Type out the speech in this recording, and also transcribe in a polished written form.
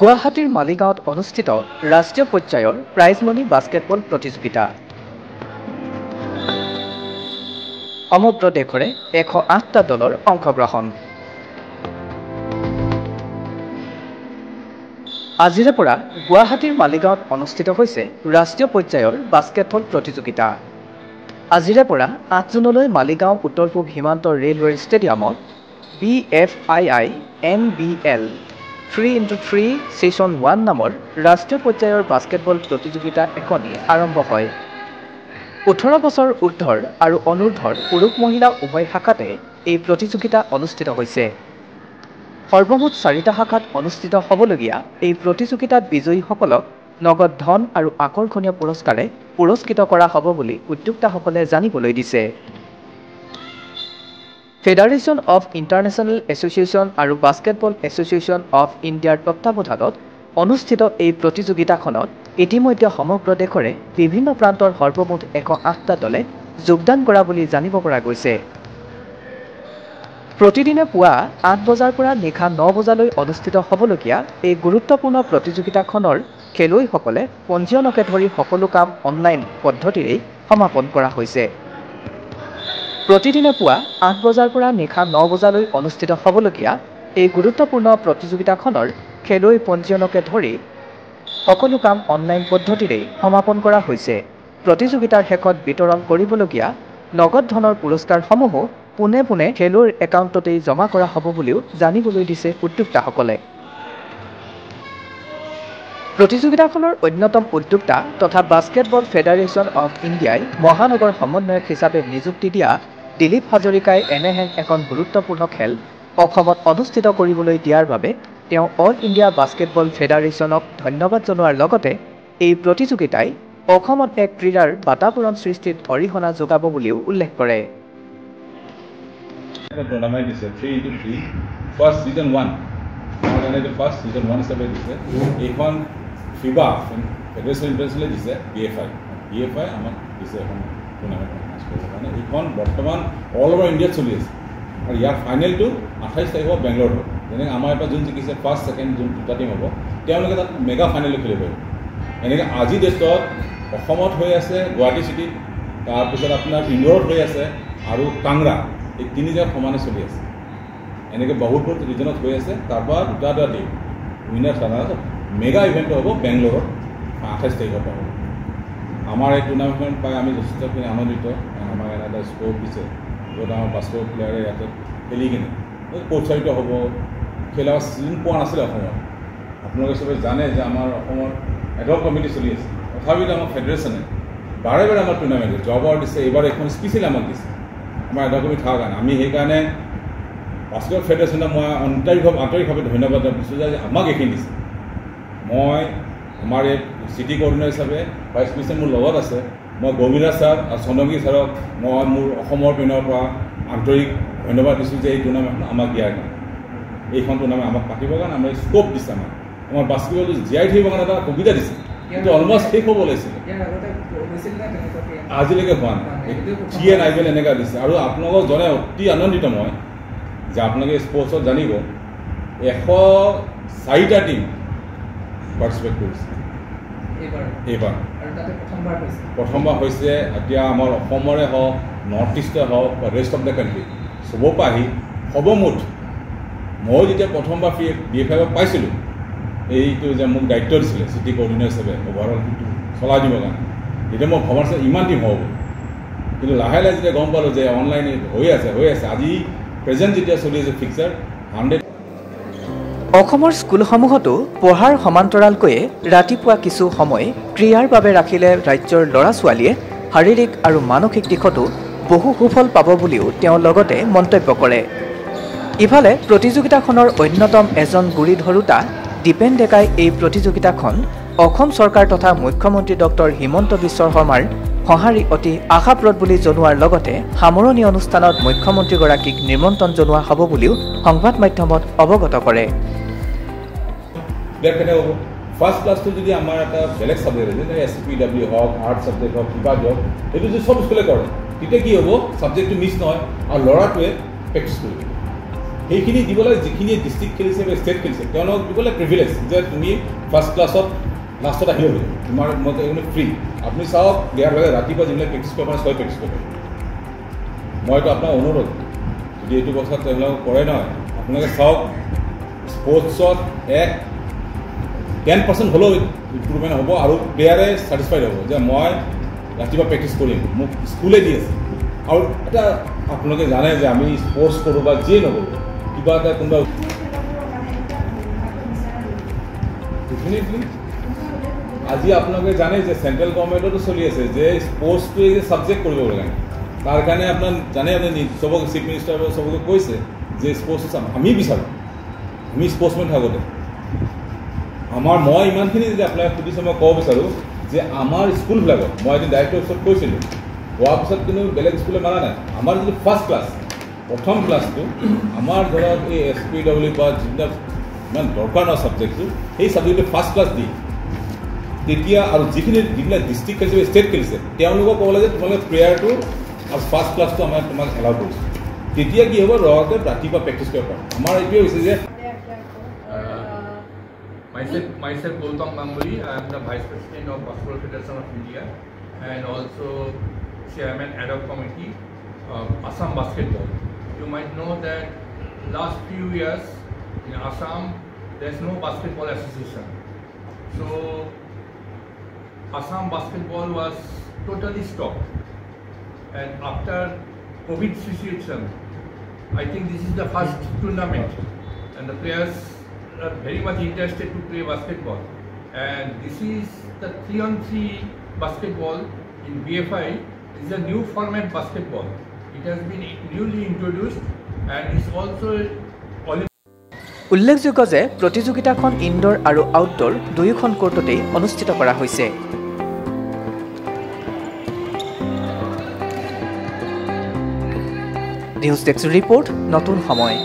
গুৱাহাটীৰ মালিগাঁৱত অনুষ্ঠিত ৰাষ্ট্ৰীয় পৰ্যায়ৰ প্ৰাইজমণি বাস্কেটবল প্ৰতিযোগিতা। সমগ্ৰ দেশৰে 108টা দলৰ অংশগ্ৰহণ। আজিৰে পৰা গুৱাহাটীৰ মালিগাঁৱত অনুষ্ঠিত হৈছে ৰাষ্ট্ৰীয় পৰ্যায়ৰ বাস্কেটবল প্ৰতিযোগিতা। আজিৰে পৰা 8 জুনলৈ মালিগাঁও উত্তৰ পূব সীমান্ত ৰেলৱে ষ্টেডিয়ামত BFII NBL 3x3 ছেছন 1 নামৰ ৰাষ্ট্ৰীয় পৰ্যায়ৰ বাস্কেটবল প্ৰতিযোগিতা এখনি আৰম্ভ হয়। 18 বছৰ ঊৰ্ধৰ আৰু অনুৰ্ধৰ পুৰুষ মহিলা উভয় শাখাতে এই প্ৰতিযোগিতা অনুষ্ঠিত হৈছে। সৰ্বমুঠ 4টা শাখাত অনুষ্ঠিত হ'বলগীয়া এই প্ৰতিযোগিতাত বিজয়ীসকলক নগদ ধন আৰু আকৰ্ষণীয় পুৰস্কাৰে পুৰস্কৃত কৰা হ'ব বুলি উদ্যোক্তাসকলে জানিবলৈ দিছে। ফেডাৰেশ্যন অৱ ইণ্টাৰনেশ্যনেল এছ'চিয়েশ্যন আৰু বাস্কেটবল এছ'চিয়েশ্যন অৱ ইণ্ডিয়াৰ তত্বাৱধানত অনুষ্ঠিত এই প্ৰতিযোগিতাখনত ইতিমধ্যে সমগ্ৰ দেশৰে বিভিন্ন প্ৰান্তৰ সৰ্বমুঠ 108টা দলে যোগদান কৰা বুলি জানিব পৰা গৈছে। প্ৰতিদিনে পুৱা 8 বজাৰ পৰা নিশা 9 বজালৈ অনুষ্ঠিত হ'বলগীয়া এই গুৰুত্বপূৰ্ণ প্ৰতিযোগিতাখনৰ খেলুৱৈসকলে পঞ্জীয়নকে ধৰি সকলো কাম অনলাইন পদ্ধতিৰেই সমাপন কৰা হৈছে। প্ৰতিদিনে পুৱা 8 বজাৰ পৰা নিশা 9 বজালৈ অনুষ্ঠিত হ'বলগীয়া এই গুৰুত্বপূৰ্ণ প্ৰতিযোগিতাখনৰ খেলুৱৈ পঞ্জীয়নকে ধৰি সকলো কাম অনলাইন পদ্ধতিৰেই সমাপন কৰা হৈছে। প্ৰতিযোগিতাৰ শেষত বিতৰণ কৰিবলগীয়া নগদ ধনৰ পুৰস্কাৰসমূহো পোনে পোনে খেলুৱৈৰ একাউণ্টতেই জমা কৰা হ'ব বুলিও জানিবলৈ দিছে উদ্যোক্তাসকলে। প্ৰতিযোগিতাখনৰ অন্যতম উদ্যোক্তা তথা বাস্কেটবল ফেডাৰেশ্যন অৱ ইণ্ডিয়াই মহানগৰ সমন্বয়ক হিচাপে নিযুক্তি দিয়া দিলীপ হাজৰিকাই এনেহেন এখন গুৰুত্বপূৰ্ণ খেল অসমত অনুষ্ঠিত কৰিবলৈ দিয়াৰ বাবে তেওঁ অল ইণ্ডিয়া বাস্কেটবল ফেডাৰেশ্যনক ধন্যবাদ জনোৱাৰ লগতে এই প্ৰতিযোগিতাই অসমত এক ক্ৰীড়াৰ বাতাবৰণ সৃষ্টিত অৰিহণা যোগাব বুলিও উল্লেখ কৰে। টুৰ্ণামেণ্ট দিছে 3x3 first season 1 first season 1 হিচাপে দিছে। এইখন ফিবা ফেডাৰেশ্যন ইণ্টাৰনেশ্যনেল দিছে BFI আমাক দিছে এখন টুৰ্ণামেণ্ট কাৰণে। এইখন বৰ্তমান অল অভাৰ ইণ্ডিয়াত চলি আছে আৰু ইয়াৰ ফাইনেলটো 28 তাৰিখ হ'ব বেংগলোৰত। যেনেকৈ আমাৰ এটা যোন জিকিছে ফাৰ্ষ্ট ছেকেণ্ড যোন দুটা টিম হ'ব তেওঁলোকে তাত মেগা ফাইনেলো খেলিব পাৰিব। এনেকৈ আজি ডেটত অসমত হৈ আছে গুৱাহাটী চিটিত, তাৰপিছত আপোনাৰ ইন্দোৰত হৈ আছে আৰু কাংৰা, এই 3 জেগাত সমানে চলি আছে। এনেকৈ বহুত ৰিজনত হৈ আছে। তাৰপৰা দুটা টিম উইনাৰ চানাৰ মেগা ইভেণ্টটো হ'ব বেংগলোৰত 28 তাৰিখৰ পৰা। আমাৰ এই টুৰ্ণামেণ্টখন পাই আমি যথেষ্টখিনি আনন্দিত। আমাৰ এটা স্ক'প দিছে য'ত আমাৰ বাস্কেটবল প্লেয়াৰে ইয়াতে খেলি কিনে প্ৰোৎসাহিত হ'ব। খেলা চিজন পোৱা নাছিলে অসমত। আপোনালোকে চবে জানে যে আমাৰ অসমৰ এডক কমিটি চলি আছে, তথাপিতো আমাৰ ফেডাৰেশ্যনে বাৰে বাৰে আমাৰ টুৰ্ণামেণ্ট যোৱাবাৰ দিছে, এইবাৰ এখন স্পেচিয়েল আমাক দিছে আমাৰ এডক কমিটি থকাৰ কাৰণে। আমি সেইকাৰণে বাস্কেটবল ফেডাৰেশ্যনক মই আন্তৰিকভাৱে ধন্যবাদ দিছোঁ যে আমাক এইখিনি দিছে। মই আমাৰ এই চিটি কৰ্ডিনেটৰ হিচাপে ভাইচ প্ৰেচিডেণ্ট মোৰ লগত আছে। মই গৌমিৰা ছাৰ আৰু চন্দগী ছাৰক মই মোৰ অসমৰ পিনৰ পৰা আন্তৰিক ধন্যবাদ দিছোঁ যে এই টুৰ্ণামেণ্টখন আমাক দিয়াৰ কাৰণে। এইখন টুৰ্ণামেণ্ট আমাক পাতিবৰ কাৰণে আমাৰ স্ক'প দিছে। আমাৰ বাস্কেটবলটো জীয়াই থাকিবৰ কাৰণে এটা সুবিধা দিছে, কিন্তু অলমষ্ট শেষ হ'ব লাগিছিলে, আজিলৈকে হোৱা নাই। TNIBL এনেকুৱা দিছে। আৰু আপোনালোকক জনাই অতি আনন্দিত মই যে আপোনালোকে স্পৰ্টছত জানিব 104টা টিম পাৰ্টিচিপেট কৰিছে এইবাৰ। প্ৰথমবাৰ হৈছে। এতিয়া আমাৰ অসমৰে হওক, নৰ্থ ইষ্টে হওক বা ৰেষ্ট অফ দ্য কাণ্ট্ৰি চবৰ পৰা আহি সৰ্বমুঠ মই যেতিয়া প্ৰথমবাৰ BFI পাইছিলোঁ, এইটো যে মোক দায়িত্ব দিছিলে চিটি কৰ্ডিনেটৰ হিচাপে অভাৰঅল চলাই দিবৰ কাৰণে, তেতিয়া মই ভবা নাছিলোঁ ইমান টিম হ'ব। কিন্তু লাহে লাহে যেতিয়া গম পালোঁ যে অনলাইন হৈ আছে আজি প্ৰেজেণ্ট যেতিয়া চলি আছে ফিক্সাৰ 100। অসমৰ স্কুলসমূহতো পঢ়াৰ সমান্তৰালকৈয়ে ৰাতিপুৱা কিছু সময় ক্ৰীড়াৰ বাবে ৰাখিলে ৰাজ্যৰ ল'ৰা ছোৱালীয়ে শাৰীৰিক আৰু মানসিক দিশতো বহু সুফল পাব বুলিও তেওঁ লগতে মন্তব্য কৰে। ইফালে প্ৰতিযোগিতাখনৰ অন্যতম এজন গুৰি ধৰোঁতা দীপেন ডেকাই এই প্ৰতিযোগিতাখন অসম চৰকাৰ তথা মুখ্যমন্ত্ৰী ডক্টৰ হিমন্ত বিশ্ব শৰ্মাৰ সঁহাৰি অতি আশাপ্ৰদ বুলি জনোৱাৰ লগতে সামৰণি অনুষ্ঠানত মুখ্যমন্ত্ৰীগৰাকীক নিমন্ত্ৰণ জনোৱা হ'ব বুলিও সংবাদ মাধ্যমত অৱগত কৰে। ফাৰ্ষ্ট ক্লাছটো যদি আমাৰ এটা বেলেগ ছাবজেক্ট আছে, যেনে SPW হওক, আৰ্ট ছাবজেক্ট হওক, কিবা হওক, সেইটো যদি চব স্কুলে কৰে তেতিয়া কি হ'ব, ছাবজেক্টটো মিছ নহয় আৰু ল'ৰাটোৱে প্ৰেক্টিছ কৰিব। সেইখিনি দিব লাগে যিখিনি ডিষ্ট্ৰিক্ট খেলিছে বা ষ্টেট খেলিছে তেওঁলোকক দিব লাগে প্ৰিভিলেজ যে তুমি ফাৰ্ষ্ট ক্লাছত লাষ্টত আহিলে হ'ল তোমাৰ মতে ফ্ৰী আপুনি চাওক দিয়াৰ লগে ৰাতিপুৱা যিবিলাক প্ৰেক্টিছ কৰিব পাৰে চবেই প্ৰেক্টিছ কৰিব মইতো আপোনাৰ অনুৰোধ যদি এইটো কথা তেওঁলোকে কৰে নহয় আপোনালোকে চাওক স্পৰ্টছত 10% হ'লেও ইম্প্ৰুভমেণ্ট হ'ব আৰু প্লেয়াৰে ছেটিছফাইড হ'ব যে মই ৰাতিপুৱা প্ৰেক্টিছ কৰিম মোক স্কুলে দি আছে আৰু এটা আপোনালোকে জানে যে আমি স্পৰ্টছ কৰোঁ বা যিয়ে নকৰোঁ কিবা এটা কোনোবা ডেফিনেটলি আজি আপোনালোকে জানে যে চেণ্ট্ৰেল গভৰ্ণমেণ্টতো চলি আছে যে স্পৰ্টছটোৱে যে ছাবজেক্ট কৰিব লাগে তাৰ কাৰণে আপোনাৰ জানে আপুনি চবকে চিফ মিনিষ্টাৰে চবকে কৈছে যে স্পৰ্টছ আমি বিচাৰোঁ আমি স্পৰ্টছমেন থাকোঁতে মই ইমানখিনি যদি আপোনাক সুধিছে মই ক'ব বিচাৰোঁ যে আমাৰ স্কুলবিলাকত মই এদিন ডাইৰেক্টৰ অফিচত কৈছিলোঁ হোৱাৰ পিছত কিন্তু বেলেগ স্কুলে মানা নাই আমাৰ যিটো ফাৰ্ষ্ট ক্লাছ প্ৰথম ক্লাছটো আমাৰ ধৰক এই SPW বা যিবিলাক ইমান দৰকাৰ নহয় ছাবজেক্টটো সেই ছাবজেক্টটো ফাৰ্ষ্ট ক্লাছ দি তেতিয়া আৰু যিবিলাক ডিষ্ট্ৰিক্ট খেলিছে ষ্টেট খেলিছে তেওঁলোকক ক'ব লাগে তোমালোকে প্ৰেয়াৰটো আৰু ফাৰ্ষ্ট ক্লাছটো আমাৰ তোমাক এলাউ কৰিছোঁ তেতিয়া কি হ'ব ৰহতে ৰাতিপুৱা প্ৰেক্টিছ কৰিব পাৰোঁ আমাৰ এইটোৱে হৈছে যে Myself, Gautam Ganguly. I am the Vice President of Basketball Federation of India and also Chairman ad hoc committee of Assam Basketball. You might know that last few years in Assam there is no basketball association. So Assam basketball was totally stopped. And after COVID situation, I think this is the first tournament, and the players are very much interested to play basketball, and this is the 3-on-3 basketball in BFI. This is a new format basketball. It has been newly introduced and is also উল্লেখযোগ্য যে প্ৰতিযোগিতাখন indoor আৰু outdoor দুয়োখন কোৰ্টতেই অনুষ্ঠিত কৰা হৈছে news desk report নতুন সময়